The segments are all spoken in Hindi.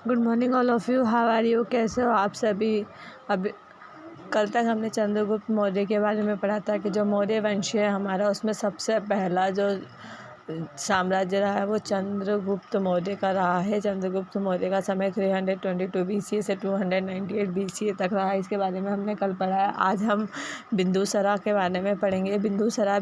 Good morning all of you, how are you? कैसे हो आप सभी? अभी कल तक हमने चंद्रगुप्त मौर्य के बारे में पढ़ा था कि जो मौर्य वंश है हमारा, उसमें सबसे पहला जो साम्राज्य रहा है वो चंद्रगुप्त मौर्य का रहा है। चंद्रगुप्त मौर्य का समय 322 BC से 298 BC तक रहा है। इसके बारे में हमने कल पढ़ा है। आज हम बिंदुसरा के बारे में पढ़ेंगे। बिंदुसरा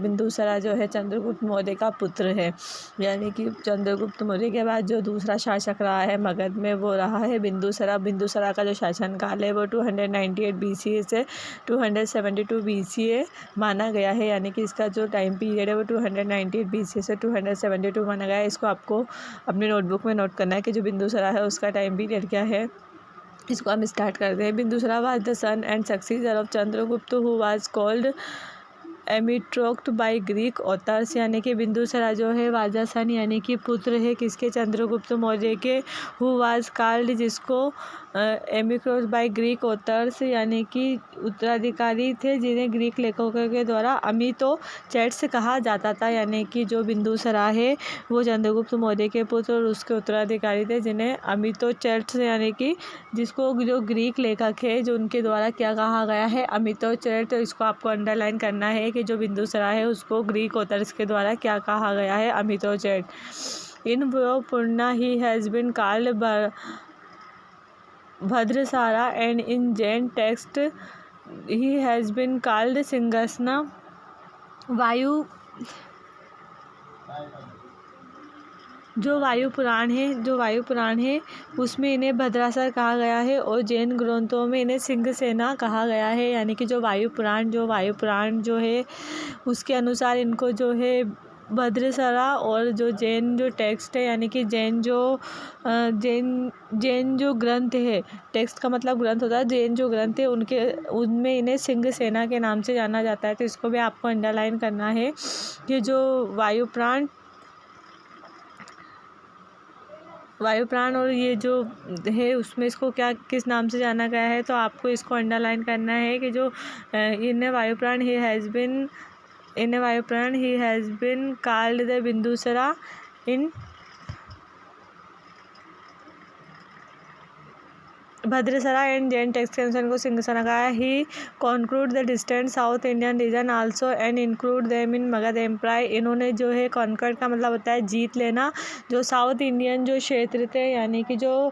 जो है चंद्रगुप्त मौर्य का पुत्र है, यानी कि चंद्रगुप्त मौर्य के बाद जो दूसरा शासक रहा है मगध में, वो रहा है बिंदुसरा। बिंदुसरा का जो शासनकाल है वो 298 BC से 272 BC माना गया है, यानी कि इसका जो टाइम पीरियड है वो 298 BC से 272 माना गया है। इसको आपको अपनी नोटबुक में नोट करना है कि जो बिंदुसरा है उसका टाइम पीरियड क्या है। इसको हम स्टार्ट करते हैं। Bindusara was the son and successor of Chandragupta who was called Amitrochates by Greek authors, यानी कि बिंदुसरा जो है वाजा सन यानी कि पुत्र है किसके? चंद्रगुप्त मौर्य के। हु वाज कॉल्ड, जिसको एमिट्रोक्ट बाय ग्रीक ऑथर्स यानी कि उत्तराधिकारी थे जिन्हें ग्रीक लेखकों के द्वारा अमितोचेट्स कहा जाता था, यानी कि जो बिंदुसरा है वो चंद्रगुप्त मौर्य के पुत्र और उसके उत्तराधिकारी थे जिन्हें अमितोचेट्स यानी कि जिसको जो ग्रीक लेखक है जो उनके द्वारा क्या कहा गया है? अमितोचेट्स। तो इसको आपको अंडरलाइन करना है कि जो बिंदुसरा है उसको ग्रीक ऑथर्स के द्वारा क्या कहा गया है? Amitrochates. In Purana he has been called Bhadrasara and in Jain text he has been called Simhasena. जो वायु पुराण है उसमें इन्हें भद्रासर कहा गया है और जैन ग्रंथों में इन्हें सिंहसेना कहा गया है, यानी कि जो वायु पुराण जो है उसके अनुसार इनको जो है भद्रसरा, और जो जैन जो टेक्स्ट है यानी कि जैन जो ग्रंथ है, टेक्स्ट का मतलब ग्रंथ होता है, जैन जो ग्रंथ है उनमें इन्हें सिंहसेना के नाम से जाना जाता है। तो इसको भी आपको अंडरलाइन करना है कि जो वायु प्राण और ये जो है उसमें इसको क्या किस नाम से जाना गया है। तो आपको इसको अंडरलाइन करना है कि जो in Vayu Purana he has been called the Bindusara in Bhadrasara and Jain text के अनुसार को सिंहसेना कहा है। He conquered the distant south Indian region also and include them in Magadha empire. इन्होंने जो है कॉन्कर्ड का मतलब होता है जीत लेना, जो साउथ इंडियन जो क्षेत्र थे यानी कि जो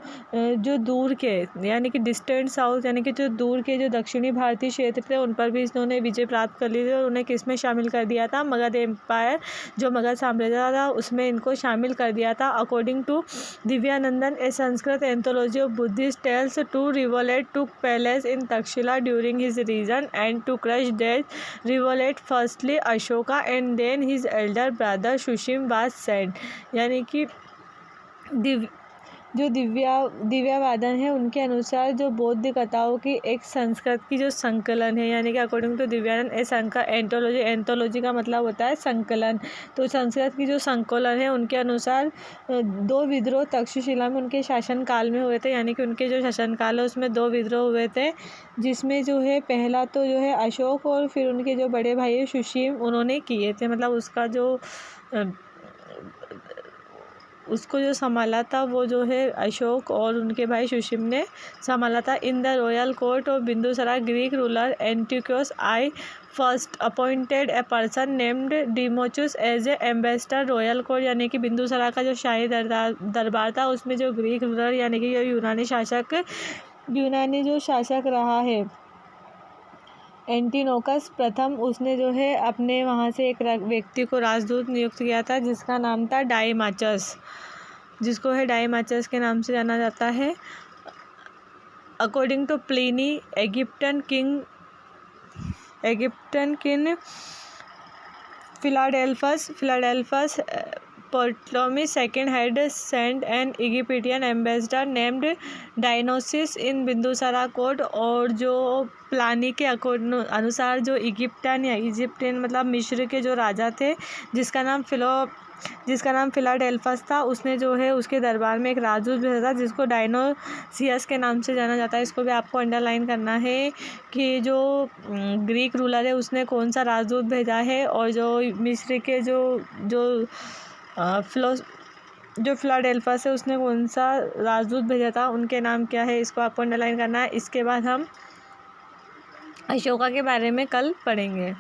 दूर के यानी कि डिस्टेंट साउथ यानी कि जो दूर के जो दक्षिणी भारतीय क्षेत्र थे उन पर भी इन्होंने विजय प्राप्त कर ली थी और उन्हें किस में शामिल कर दिया था? मगध एम्पायर, जो मगध साम्राज्य था उसमें इनको शामिल कर दिया था। According to Divyavadana, a Sanskrit anthology of Buddhist tales, two revolt took place in Takshila during his reign, and to crush that revolt firstly Ashoka and then his elder brother Shushim was sent, यानी कि जो दिव्यावादन है उनके अनुसार जो बौद्ध कथाओं की एक संस्कृत की जो संकलन है, यानी कि अकॉर्डिंग टू दिव्यानंद एंथोलॉजी का मतलब होता है संकलन। तो संस्कृत की जो संकलन है उनके अनुसार 2 विद्रोह तक्षशिला में उनके शासनकाल में हुए थे, यानी कि उनके जो शासनकाल है उसमें 2 विद्रोह हुए थे, जिसमें जो है पहला तो जो है अशोक और फिर उनके जो बड़े भाई है सुशीम, उन्होंने किए थे। मतलब उसको जो संभाला था वो जो है अशोक और उनके भाई सुशीम ने संभाला था। In the royal court of Bindusara Greek ruler Antiochus I first appointed a person named Deimachus as a ambassador royal court, यानी कि बिंदुसरा का जो शाही दरबार था उसमें जो ग्रीक रूलर यानी कि जो यूनानी जो शासक रहा है एंटियोकस प्रथम, उसने जो है अपने वहाँ से एक व्यक्ति को राजदूत नियुक्त किया था जिसका नाम था डाइमाचस, जिसको है डाइमाचस के नाम से जाना जाता है। According to Pliny, Egyptian king Philadelphus Ptolemy II had sent an Egyptian ambassador named Dionysius in Bindusara court, और जो प्लानी के अनुसार जो इजिप्टियन मतलब मिस्र के जो राजा थे जिसका नाम फिलाडेल्फस था, उसने जो है उसके दरबार में एक राजदूत भेजा था जिसको डायनोसियस के नाम से जाना जाता है। इसको भी आपको अंडरलाइन करना है कि जो ग्रीक रूलर है उसने कौन सा राजदूत भेजा है, और जो मिस्र के जो जो फिलाडेल्फा से उसने कौन सा राजदूत भेजा था, उनके नाम क्या है, इसको आपको अंडरलाइन करना है। इसके बाद हम अशोका के बारे में कल पढ़ेंगे।